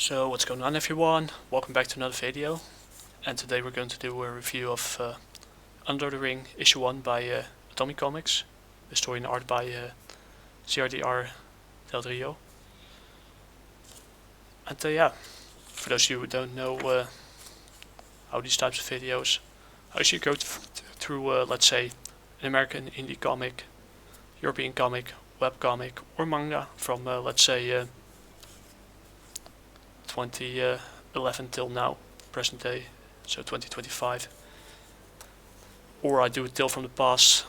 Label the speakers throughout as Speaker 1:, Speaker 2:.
Speaker 1: So what's going on everyone, welcome back to another video, and today we're going to do a review of Under the Ring issue 1 by Atomicomics, the story and art by Jaguar Eladio. And yeah, for those of you who don't know how these types of videos, I usually go through let's say an American indie comic, European comic, webcomic or manga from let's say 2011 till now, present day, so 2025. Or I do a tale from the past,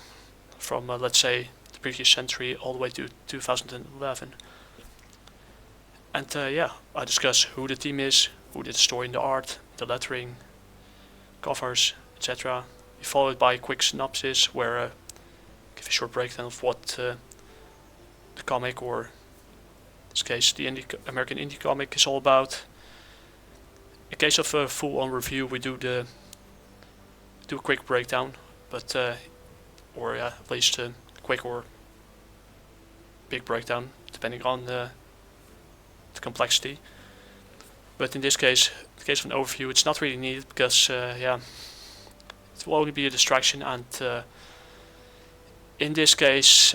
Speaker 1: from let's say the previous century all the way to 2011. And yeah, I discuss who the team is, who did the story and the art, the lettering, covers, etc. Followed by a quick synopsis where I give a short breakdown of what the comic, or in this case the American indie comic, is all about. In case of a full-on review, we do a quick breakdown, but or at least a quick or big breakdown, depending on the complexity. But in this case, in the case of an overview, it's not really needed because yeah, it will only be a distraction, and in this case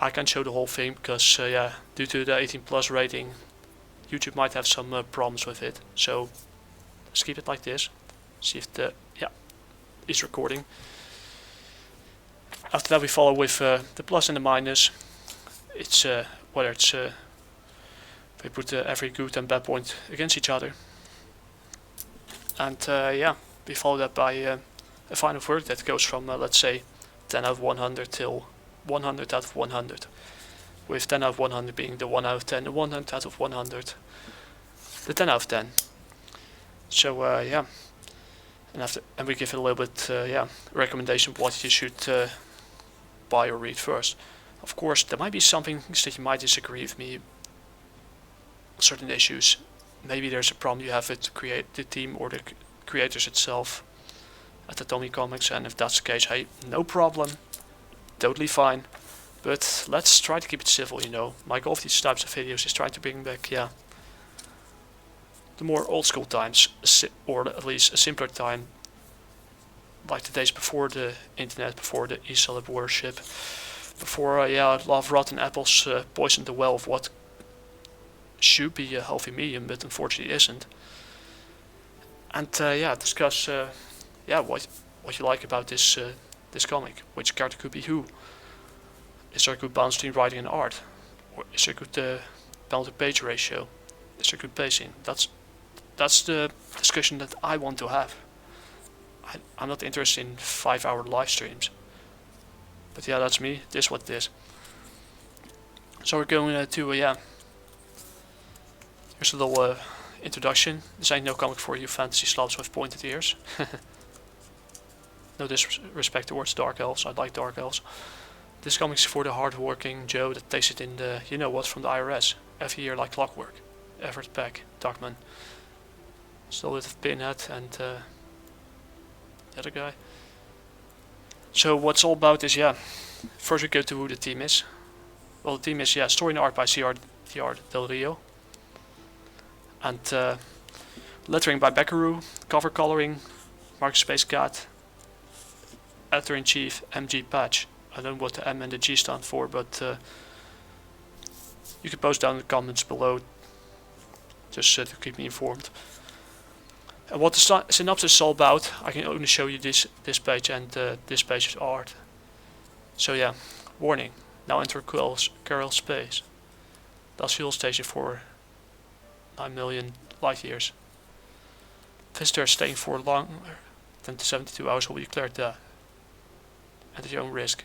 Speaker 1: I can show the whole thing because yeah, due to the 18+ rating, YouTube might have some problems with it. So let's keep it like this. See if the is recording. After that, we follow with the plus and the minus. It's whether it's we put every good and bad point against each other, and yeah, we follow that by a final verdict that goes from let's say 10 out of 100 till 100 out of 100, with 10 out of 100 being the 1 out of 10, the 100 out of 100 the 10 out of 10. So yeah, and we give it a little bit yeah, recommendation of what you should buy or read first. Of course, there might be some things that you might disagree with me, certain issues. Maybe there's a problem you have with the team or the creators itself at Atomicomics, and if that's the case, hey, no problem, totally fine. But let's try to keep it civil, you know. My goal of these types of videos is trying to bring back, yeah, the more old school times, or at least a simpler time, like the days before the internet, before the e-celeb worship, before yeah, a lot of rotten apples poisoned the well of what should be a healthy medium, but unfortunately isn't. And yeah, discuss yeah, what you like about this this comic. Which character could be who? Is there a good balance between writing and art? Or is there a good balance to page ratio? Is there good pacing? That's the discussion that I want to have. I'm not interested in 5-hour live streams. But yeah, that's me. This is what it is. So we're going to yeah. Here's a little introduction. This ain't no comic for you fantasy slobs with pointed ears. No disrespect towards dark elves. I like dark elves. This comic is for the hardworking Joe that takes it in the you know what from the IRS every year like clockwork. Everett Peck, Darkman. Still with Pinhead and the other guy. So what's all about is, yeah, first we go to who the team is. Well, the team is, yeah, story and art by CR Del Rio. And lettering by Beckaroo, cover coloring, Mark Space Cat, editor-in-chief MG Patch. I don't know what the M and the G stand for, but you can post down in the comments below just to keep me informed. And what the synopsis is all about, I can only show you this page and this page of art. So yeah, warning, now enter Qurhell space. Last fuel station for 9 million light years. Visitors staying for longer than 72 hours will be declared dead at your own risk.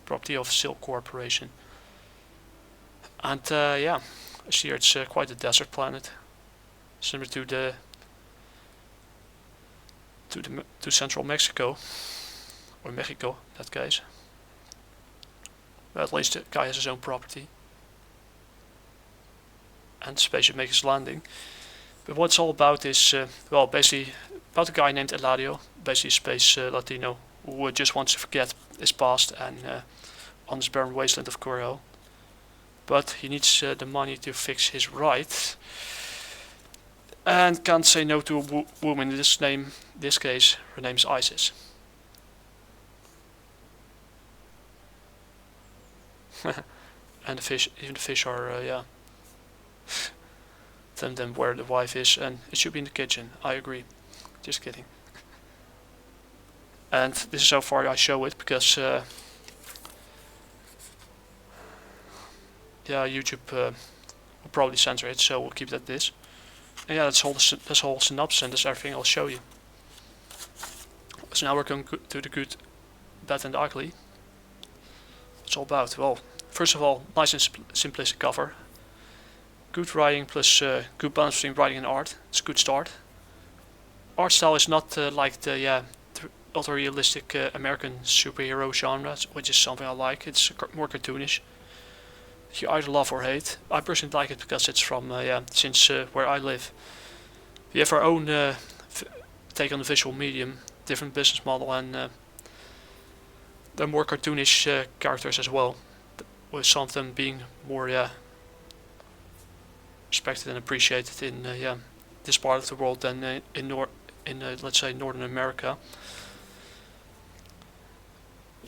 Speaker 1: Property of Silk Corporation. And yeah, I see here it's quite a desert planet, similar to central Mexico, or Mexico in that case. But at least the guy has his own property, and the spaceship makes its landing. But what it's all about is, well, basically about a guy named Eladio, basically a space Latino, who just wants to forget his past and on this barren wasteland of Qurhell. But he needs the money to fix his ride and can't say no to a woman in this case. Her name's Isis. And the fish, even the fish are, yeah. Tell them where the wife is, and it should be in the kitchen. I agree. Just kidding. And this is how far I show it because, yeah, YouTube will probably censor it, so we'll keep it at this. And yeah, that's whole synopsis, and that's everything I'll show you. So now we're going to the good, bad, and ugly. What's all about? Well, first of all, nice and simplistic cover. Good writing plus good balance between writing and art. It's a good start. Art style is not like the ultra realistic American superhero genre, which is something I like. It's more cartoonish. You either love or hate. I personally like it because it's from since where I live. We have our own take on the visual medium, different business model, and they're more cartoonish characters as well, with some of them being more respected and appreciated in this part of the world than in let's say Northern America.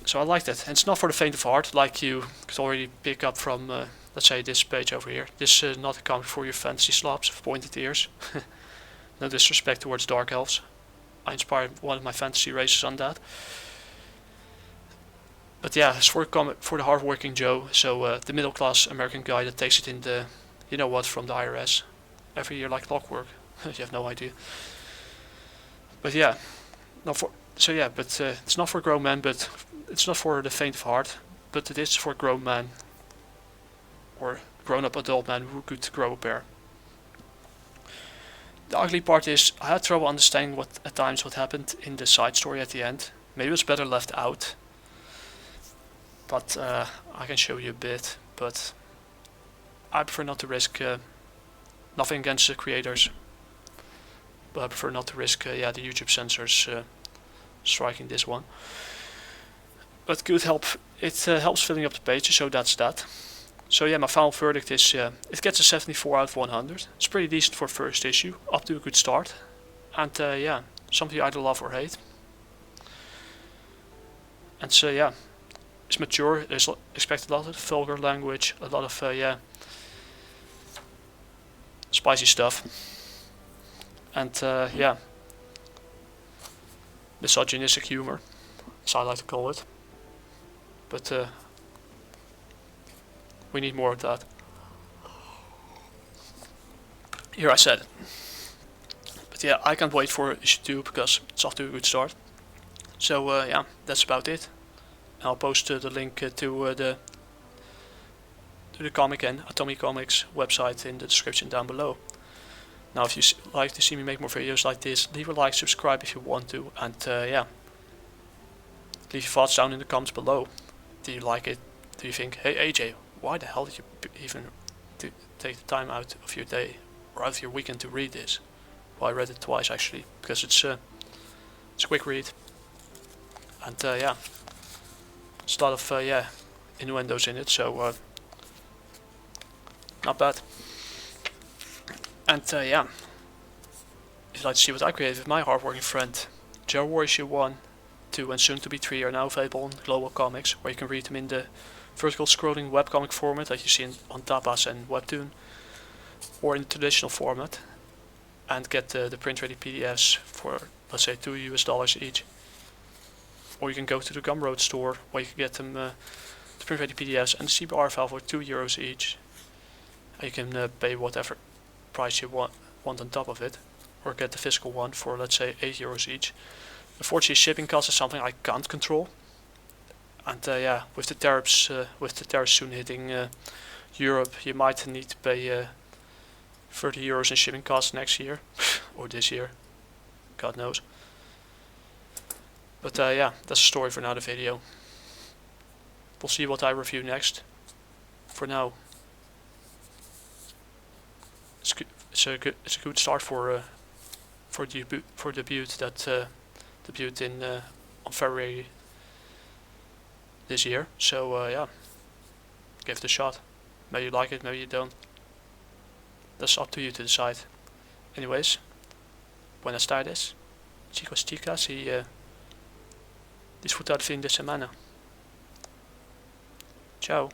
Speaker 1: So I like that, and it's not for the faint of heart, like you could already pick up from let's say this page over here. This is not a comic for your fantasy slobs with pointed ears. No disrespect towards dark elves. I inspired one of my fantasy races on that. But yeah, it's for the hardworking Joe, so the middle class American guy that takes it in the, you know what, from the IRS every year like clockwork. You have no idea. But yeah, it's not for grown men, but it's not for the faint of heart, but it is for grown men or grown-up adult men who could grow a pair. The ugly part is I had trouble understanding at times what happened in the side story at the end. Maybe it was better left out. But I can show you a bit, but I prefer not to risk nothing against the creators, but I prefer not to risk the YouTube censors striking this one. But good help, it helps filling up the pages, so that's that. So yeah, my final verdict is it gets a 74 out of 100. It's pretty decent for first issue, up to a good start, and yeah, something you either love or hate. And so yeah, it's mature. There's expected a lot of vulgar language, a lot of spicy stuff, and yeah, misogynistic humor, as I like to call it. But we need more of that. Here I said it. But yeah, I can't wait for issue 2 because it's off to a good start. So yeah, that's about it. I'll post the link to the comic and Atomicomics website in the description down below. Now, if you like to see me make more videos like this, leave a like, subscribe if you want to, and yeah, leave your thoughts down in the comments below. Do you like it? Do you think, hey AJ, why the hell did you even take the time out of your day or out of your weekend to read this? Well, I read it twice actually, because it's a quick read, and yeah, there's a lot of innuendos in it, so not bad. And yeah, if you'd like to see what I created with my hardworking friend, Jaguar issue 1, 2 and soon to be 3 are now available on Globalcomix, where you can read them in the vertical scrolling webcomic format that you see on Tapas and Webtoon, or in the traditional format, and get the print ready PDFs for, let's say, $2 each. Or you can go to the Gumroad store, where you can get them the print ready PDFs and the CBR file for €2 each. And you can pay whatever price you want on top of it, or get the physical one for, let's say, €8 each. Unfortunately, shipping cost is something I can't control, and yeah, with the tariffs soon hitting Europe, you might need to pay €30 in shipping costs next year or this year, God knows. But yeah, that's a story for another video. We'll see what I review next. For now, it's a good start for debut that debut in on February this year. So yeah, give it a shot. Maybe you like it, maybe you don't. That's up to you to decide. anyways, buenas tardes, chicos, chicas, y disfrutar el fin de semana. Chao.